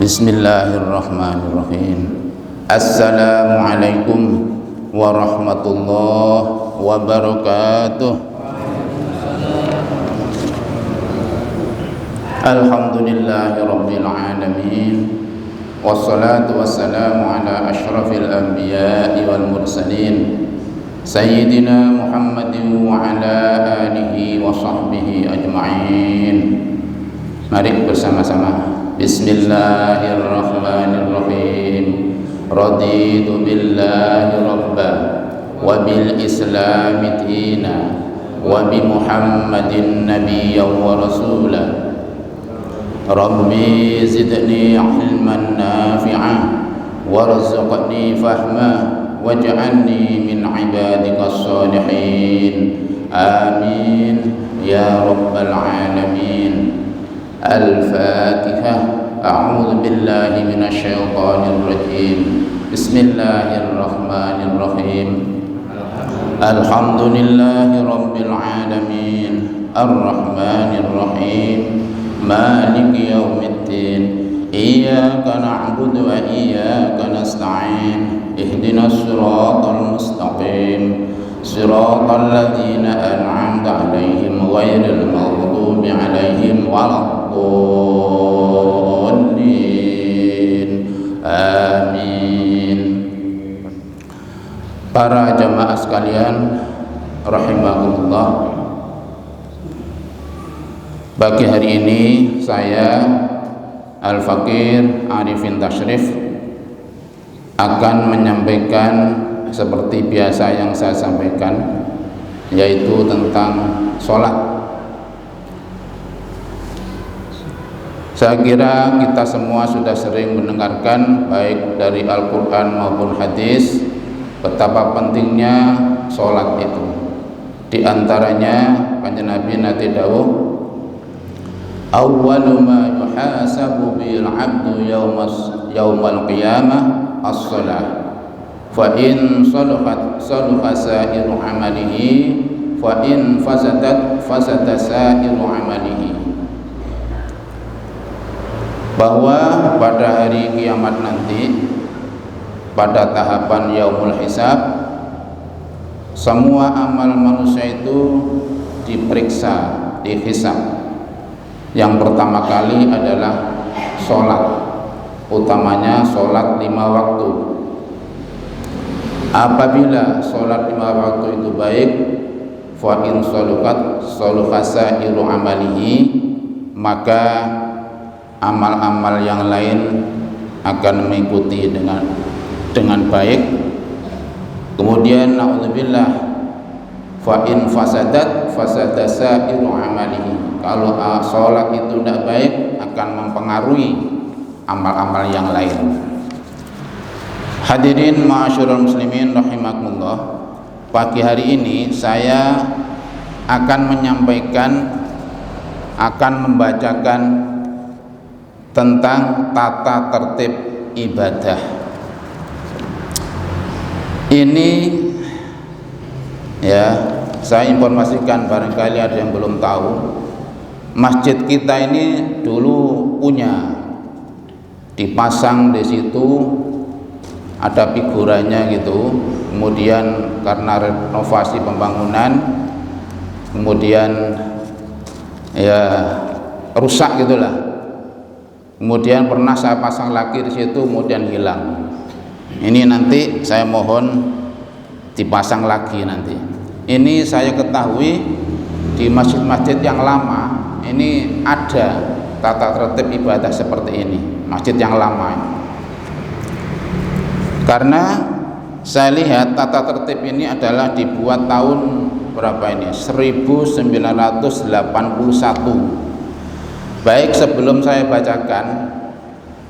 Bismillahirrahmanirrahim. Assalamualaikum warahmatullahi wabarakatuh. Alhamdulillahi rabbil alamin. Wassalatu wassalamu ala asyrafil anbiya'i wal mursalin Sayyidina Muhammadin wa ala alihi wa sahbihi ajma'in. Mari bersama-sama. Bismillahirrahmanirrahim. Raditu billahi rabba wa bil islami dina wa bi Muhammadin nabiyyan wa rasulah. Rabbi zidni ilman nafi'an warzuqni fahma waj'alni min ibadikas salihin. Amin ya rabbal alamin. Al-Fatihah. A'udzu billahi minasy syaithanir rajim. Bismillahirrahmanirrahim. Alhamdulillahi rabbil alamin. Ar-Rahmanir Rahim. Maliki yaumiddin. Iyyaka na'budu wa iyyaka nasta'in. Ihdinas siratal mustaqim. Siratal ladzina an'amta 'alaihim ghairil maghdubi 'alaihim waladdallin. Amin. Para jamaah sekalian rahimakumullah, pagi hari ini saya Al-Fakir Arifin Tashrif akan menyampaikan seperti biasa yang saya sampaikan, yaitu tentang sholat. Saya kira kita semua sudah sering mendengarkan baik dari Al-Quran maupun hadis betapa pentingnya sholat itu. Di antaranya Kanjeng Nabi nanti dawuh, awwalu ma yuhasabu bil 'abdu yaumal qiyamah as-shalah. Fa in salahat salaha sa'iru amalihi, fa in fasadat fasada sa'iru amalihi. Bahwa pada hari kiamat nanti, pada tahapan yaumul hisab, semua amal manusia itu diperiksa, dihisab. Yang pertama kali adalah sholat, utamanya sholat 5 waktu. Apabila sholat 5 waktu itu baik, fa in salukat saluhasa iru amalihi, maka amal-amal yang lain akan mengikuti dengan baik. Kemudian naudzubillah, fa in fasadat fasada sa'iru amalihi, kalau sholat itu tidak baik akan mempengaruhi amal-amal yang lain. Hadirin ma'asyiral muslimin rahimakumullah, pagi hari ini saya akan menyampaikan, akan membacakan tentang tata tertib ibadah. Ini ya, saya informasikan barangkali ada yang belum tahu, masjid kita ini dulu punya, dipasang di situ ada figurannya gitu. Kemudian karena renovasi pembangunan, kemudian ya rusak gitulah. Kemudian pernah saya pasang lagi di situ, kemudian hilang. Ini nanti saya mohon dipasang lagi nanti. Ini saya ketahui di masjid-masjid yang lama ini ada tata tertib ibadah seperti ini, masjid yang lama ini. Karena saya lihat tata tertib ini adalah dibuat tahun berapa ini? 1981. Baik, sebelum saya bacakan,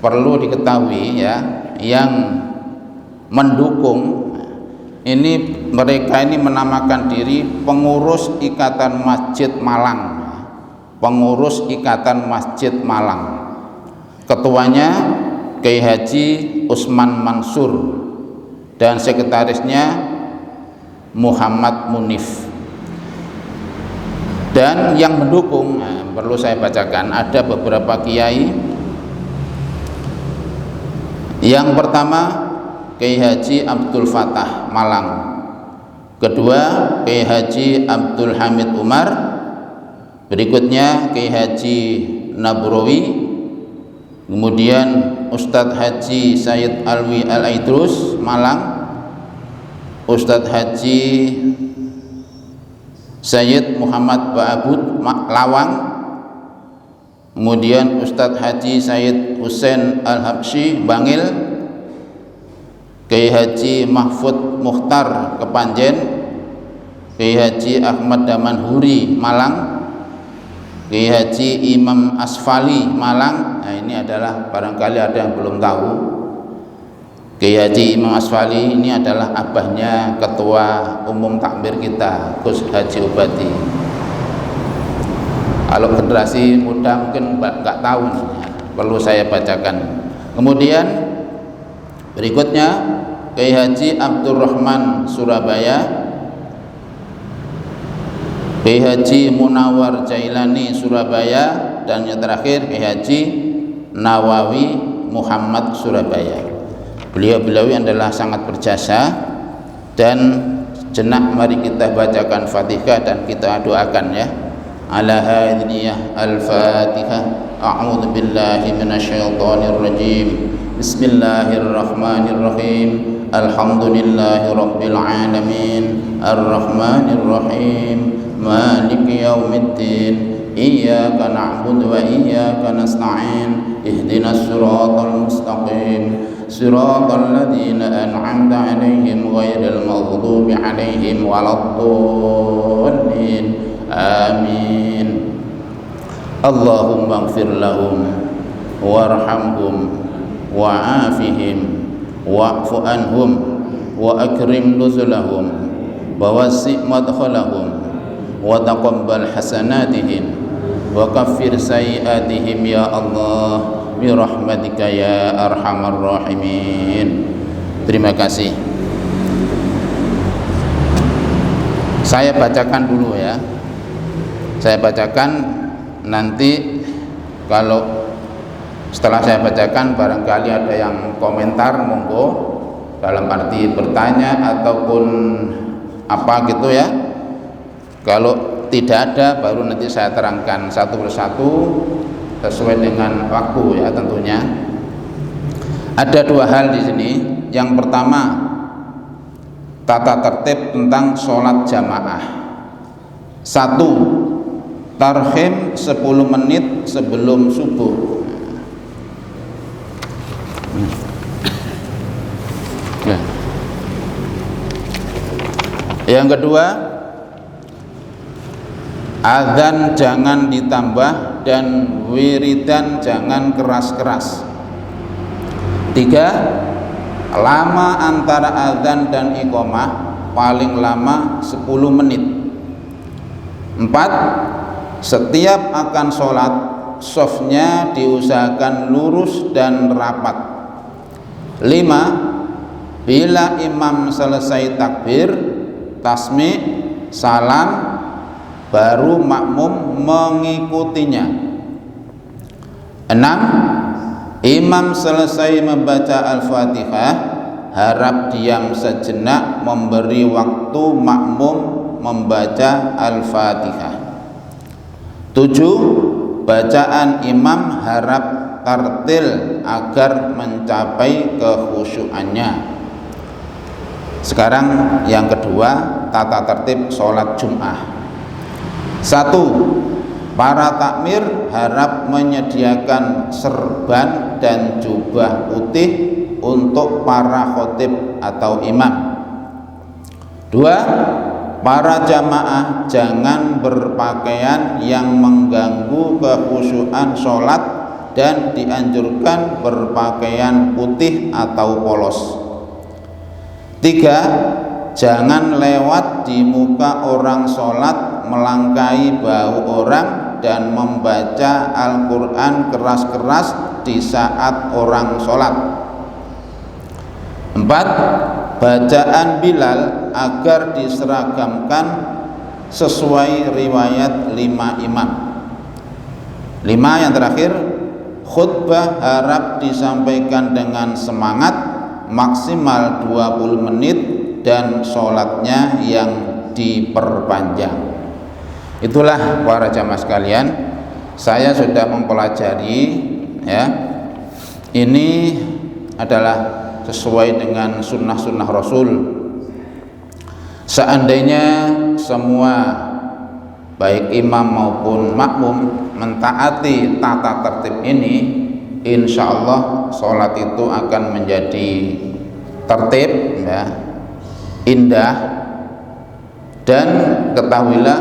perlu diketahui ya, yang mendukung ini, mereka ini menamakan diri pengurus Ikatan Masjid Malang. Pengurus Ikatan Masjid Malang. Ketuanya Kiai Haji Usman Mansur dan sekretarisnya Muhammad Munif. Dan yang mendukung, perlu saya bacakan, ada beberapa kiai Yang pertama Kiai Haji Abdul Fatah Malang, kedua Kiai Haji Abdul Hamid Umar, berikutnya Kiai Haji Nabrowi, kemudian Ustadz Haji Sayyid Alwi Al-Aidrus Malang, Ustadz Haji Sayyid Muhammad Ba'abud Lawang, kemudian Ustadz Haji Sayyid Husain Al-Habsyi Bangil, Kiai Haji Mahfud Mukhtar Kepanjen, Kiai Haji Ahmad Damanhuri Malang, Kiai Haji Imam Asfali Malang. Nah, ini adalah barangkali ada yang belum tahu, Kiai Haji Imam Asfali ini adalah abahnya ketua umum takmir kita, Gus Haji Ubadi. Kalau generasi muda mungkin nggak tahu nih, perlu saya bacakan. Kemudian berikutnya Kiai Haji Abdurrahman Surabaya, Kiai Haji Munawar Jailani Surabaya, dan yang terakhir Kiai Haji Nawawi Muhammad Surabaya. Beliau-beliau adalah sangat berjasa, dan jenak mari kita bacakan Fatihah dan kita doakan ya. Ala hadiniyah al-Fatihah. A'udzu billahi minasyaitonir rajim. Bismillahirrahmanirrahim. Alhamdulillahi rabbil alamin. Arrahmanir rahim. Maliki yaumiddin. Iyyaka na'budu wa iyyaka nasta'in. Ihdinas siratal mustaqim. Siratal ladzina an'amta 'alaihim ghairil maghdubi 'alaihim waladdallin. Amin. Allahumma ighfir lahum warhamhum wa'afihim wa'fu anhum wa akrim nuzulahum wa wasi' madkhalahum wa taqabbal hasanatihim wa kaffir sayiatihim ya Allah bi rahmatika ya arhamar rahimin. Terima kasih. Saya bacakan dulu ya. Saya bacakan, nanti kalau setelah saya bacakan barangkali ada yang komentar, monggo, dalam arti bertanya ataupun apa gitu ya. Kalau tidak ada, baru nanti saya terangkan satu persatu sesuai dengan waktu ya tentunya. Ada dua hal di sini. Yang pertama, tata tertib tentang sholat jamaah. 1. Tarhim 10 menit sebelum subuh. Yang kedua, azan jangan ditambah dan wiridan jangan keras-keras. 3. Lama antara azan dan iqamah paling lama 10 menit. 4. Setiap akan sholat, shofnya diusahakan lurus dan rapat. 5. Bila imam selesai takbir, tasmi', salam, baru makmum mengikutinya. 6. Imam selesai membaca Al-Fatihah, harap diam sejenak memberi waktu makmum membaca Al-Fatihah. 7. Bacaan imam harap tartil agar mencapai kekhusyuannya. Sekarang yang kedua, tata tertib sholat Jum'ah. 1. Para takmir harap menyediakan serban dan jubah putih untuk para khotib atau imam. 2. Para jamaah jangan berpakaian yang mengganggu kekhusyuan sholat dan dianjurkan berpakaian putih atau polos. 3. Jangan lewat di muka orang sholat, melangkai bahu orang dan membaca Al-Quran keras-keras di saat orang sholat. 4. Bacaan Bilal agar diseragamkan sesuai riwayat 5 imam. 5 yang terakhir, khutbah harap disampaikan dengan semangat, maksimal 20 menit, dan sholatnya yang diperpanjang. Itulah para jamaah sekalian, saya sudah mempelajari ya, ini adalah sesuai dengan sunnah-sunnah Rasul. Seandainya semua baik imam maupun makmum mentaati tata tertib ini, insya Allah sholat itu akan menjadi tertib ya, indah. Dan ketahuilah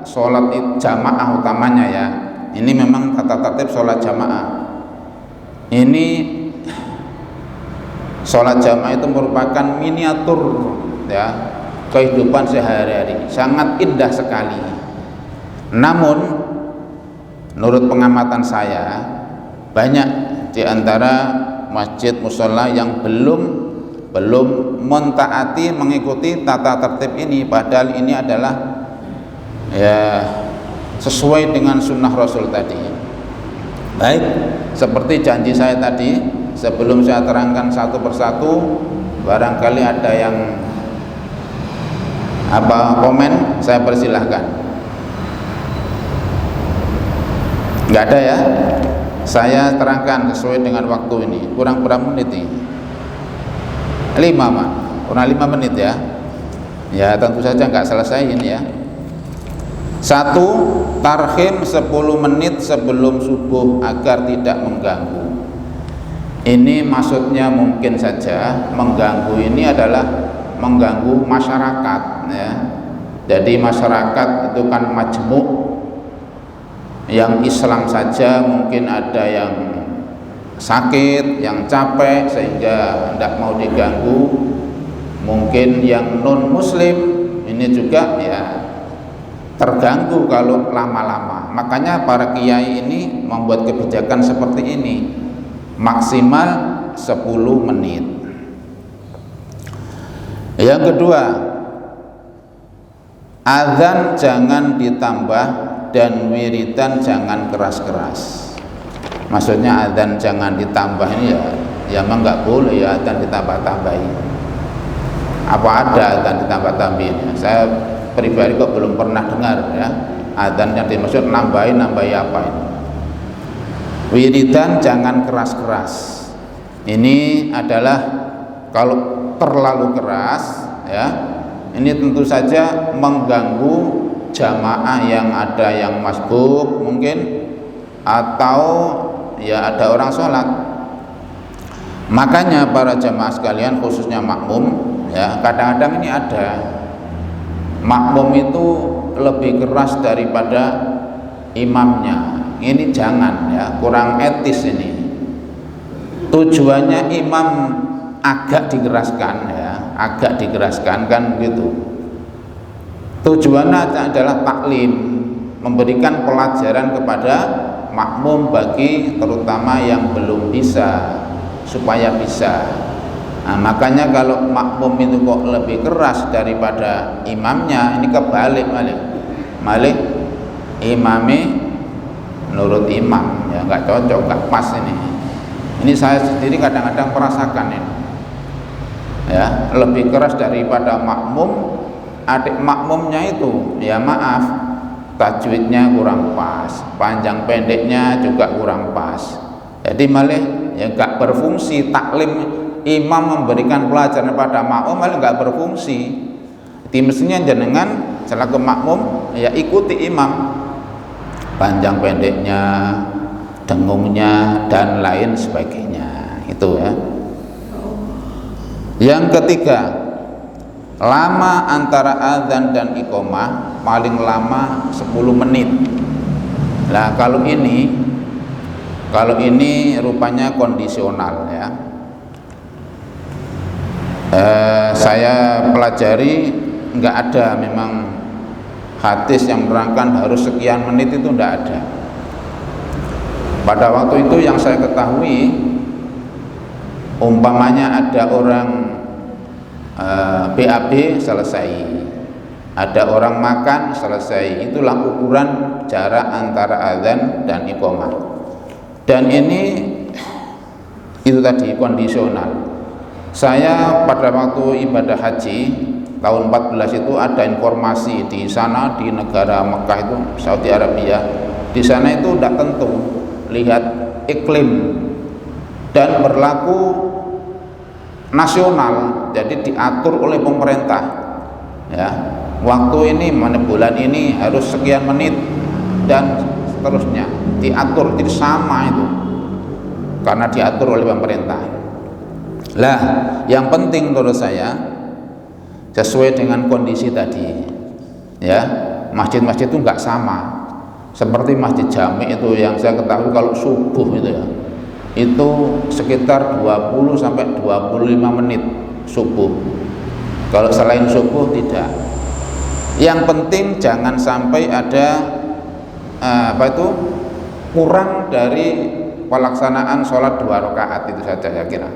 sholat jamaah utamanya ya, ini memang tata tertib sholat jamaah. Ini sholat jamaah itu merupakan miniatur ya kehidupan sehari-hari, sangat indah sekali. Namun menurut pengamatan saya, banyak di antara masjid mushola yang belum mentaati mengikuti tata tertib ini, padahal ini adalah ya sesuai dengan sunnah Rasul tadi. Baik, seperti janji saya tadi, sebelum saya terangkan satu persatu, barangkali ada yang komen, saya persilahkan. Nggak ada ya? Saya terangkan sesuai dengan waktu ini. Kurang berapa menit ini? 5 Pak. Kurang 5 menit ya. Ya tentu saja nggak selesai ini ya. 1. Tarhim 10 menit sebelum subuh agar tidak mengganggu. Ini maksudnya mungkin saja mengganggu ini adalah mengganggu masyarakat ya. Jadi masyarakat itu kan majmuk, yang Islam saja mungkin ada yang sakit, yang capek sehingga tidak mau diganggu. Mungkin yang non muslim ini juga ya terganggu kalau lama-lama. Makanya para kiai ini membuat kebijakan seperti ini, maksimal 10 menit. Yang kedua, azan jangan ditambah dan wiridan jangan keras-keras. Maksudnya azan jangan ditambah ini ya memang nggak boleh ya azan ditambah-tambahin. Apa ada azan ditambah-tambahin? Saya pribadi kok belum pernah dengar ya azan yang dimaksud nambahi apa ini. Wiridan jangan keras-keras. Ini adalah kalau terlalu keras ya, ini tentu saja mengganggu jamaah yang ada yang masbuk mungkin, atau ya ada orang sholat. Makanya para jamaah sekalian, khususnya makmum ya, kadang-kadang ini ada makmum itu lebih keras daripada imamnya. Ini jangan ya, kurang etis ini. Tujuannya imam agak dikeraskan ya, agak dikeraskan kan begitu. Tujuannya adalah taklim, memberikan pelajaran kepada makmum bagi terutama yang belum bisa supaya bisa. Nah, makanya kalau makmum itu kok lebih keras daripada imamnya, ini kebalik malah imami menurut imam ya nggak cocok, nggak pas ini. Ini saya sendiri kadang-kadang merasakan ini ya, lebih keras daripada makmum. Adik makmumnya itu ya maaf, tajwidnya kurang pas, panjang pendeknya juga kurang pas, jadi malah ya nggak berfungsi. Taklim imam memberikan pelajaran pada makmum malah nggak berfungsi. Jadi mestinya jenengan selaku makmum ya ikuti imam, panjang pendeknya, dengungnya dan lain sebagainya itu ya. Yang ketiga, lama antara azan dan iqomah paling lama 10 menit. Nah kalau ini rupanya kondisional ya. Saya pelajari nggak ada memang hadis yang menerangkan harus sekian menit, itu nggak ada. Pada waktu itu yang saya ketahui, umpamanya ada orang BAB selesai, ada orang makan selesai, itulah ukuran jarak antara azan dan iqomah. Dan ini itu tadi kondisional. Saya pada waktu ibadah haji tahun 14 itu ada informasi di sana, di negara Mekah itu, Saudi Arabia. Di sana itu tidak tentu, lihat iklim dan berlaku nasional, jadi diatur oleh pemerintah. Ya, waktu ini mana bulan ini harus sekian menit dan seterusnya diatur, jadi sama itu karena diatur oleh pemerintah. Lah, yang penting menurut saya sesuai dengan kondisi tadi. Ya, masjid-masjid itu nggak sama. Seperti Masjid Jami itu yang saya ketahui kalau subuh itu ya, itu sekitar 20 sampai 25 menit subuh. Kalau selain subuh tidak. Yang penting jangan sampai ada kurang dari pelaksanaan sholat 2 rakaat, itu saja saya kira.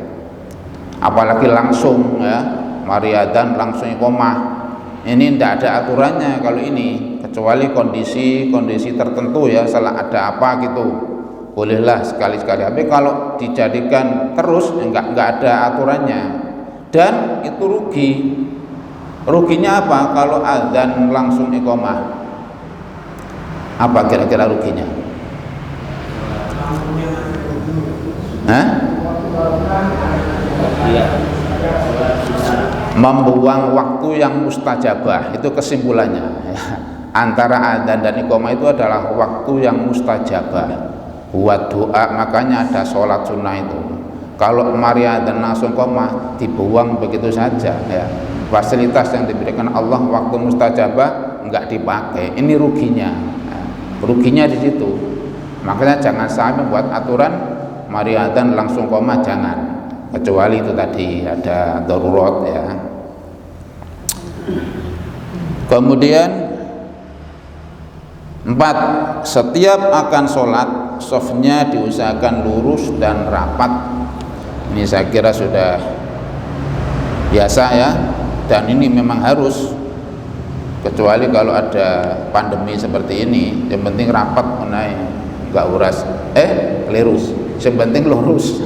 Apalagi langsung ya, mari adzan langsung iqamah. Ini tidak ada aturannya kalau ini, kecuali kondisi tertentu ya, salah ada apa gitu bolehlah sekali-sekali. Tapi kalau dijadikan terus enggak ada aturannya, dan itu rugi. Ruginya apa? Kalau adzan langsung iqamah, apa kira-kira ruginya? Membuang waktu yang mustajabah, itu kesimpulannya. Antara adzan dan iqamah itu adalah waktu yang mustajabah buat doa, makanya ada sholat sunnah itu. Kalau mari adzan langsung iqamah dibuang begitu saja ya, fasilitas yang diberikan Allah waktu mustajabah enggak dipakai, ini ruginya. Ruginya di situ. Makanya jangan sampai buat aturan mari adzan langsung iqamah, jangan, kecuali itu tadi ada darurat ya. Kemudian 4, setiap akan sholat softnya diusahakan lurus dan rapat. Ini saya kira sudah biasa ya, dan ini memang harus, kecuali kalau ada pandemi seperti ini. Yang penting rapat, nggak uras lurus, yang penting lurus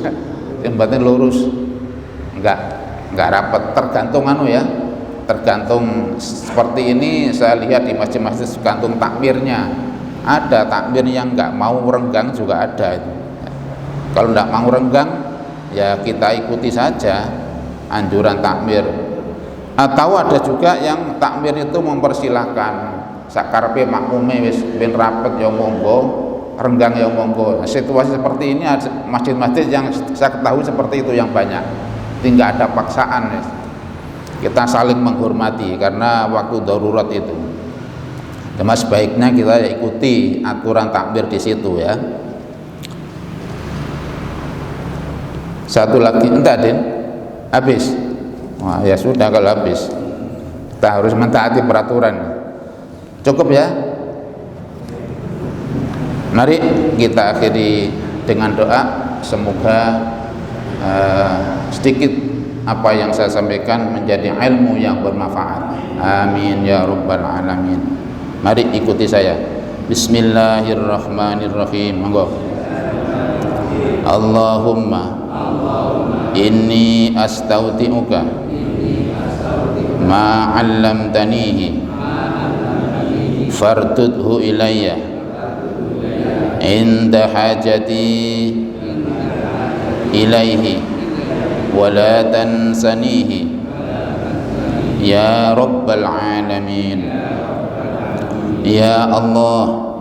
yang penting lurus, nggak rapat. Tergantung ya, tergantung. Seperti ini saya lihat di masjid-masjid tergantung takmirnya. Ada takmir yang nggak mau renggang juga ada itu. Kalau nggak mau renggang ya kita ikuti saja anjuran takmir. Atau ada juga yang takmir itu mempersilahkan sakarpe makmume wis ben rapet ya monggo, renggang ya monggo. Nah, situasi seperti ini masjid-masjid yang saya ketahui seperti itu yang banyak. Tidak ada paksaan ya. Kita saling menghormati karena waktu darurat itu. Cuma sebaiknya kita ikuti aturan takbir di situ ya. Satu lagi, entah Din, habis. Wah, ya sudah kalau habis. Kita harus mentaati peraturan. Cukup ya. Mari kita akhiri dengan doa. Semoga sedikit apa yang saya sampaikan menjadi ilmu yang bermanfaat. Amin ya rabbal alamin. Mari ikuti saya. Bismillahirrahmanirrahim. Monggo. Allahumma inni astaghfiruka ma 'allamtanihi fardudhu ilayya inda hajati ilaihi wa la tansanihi ya rabbal alamin. Ya Allah,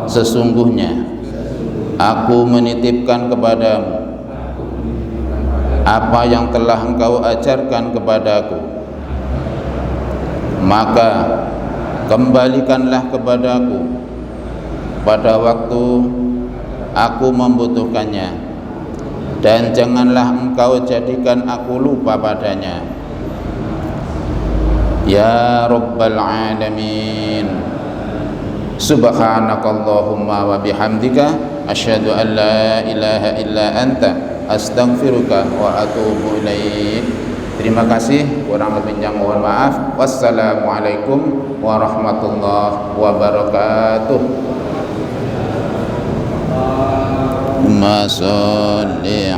sesungguhnya aku menitipkan kepadamu apa yang telah engkau ajarkan kepadaku, maka kembalikanlah kepadaku pada waktu aku membutuhkannya, dan janganlah engkau jadikan aku lupa padanya. Ya Rabbal Alamin. Subhanakallahumma wa bihamdika asyhadu an la ilaha illa anta astaghfiruka wa atubu ilaik. Terima kasih, kurang lebihnya mohon maaf. Wassalamualaikum warahmatullahi wabarakatuh. Allahumma sholli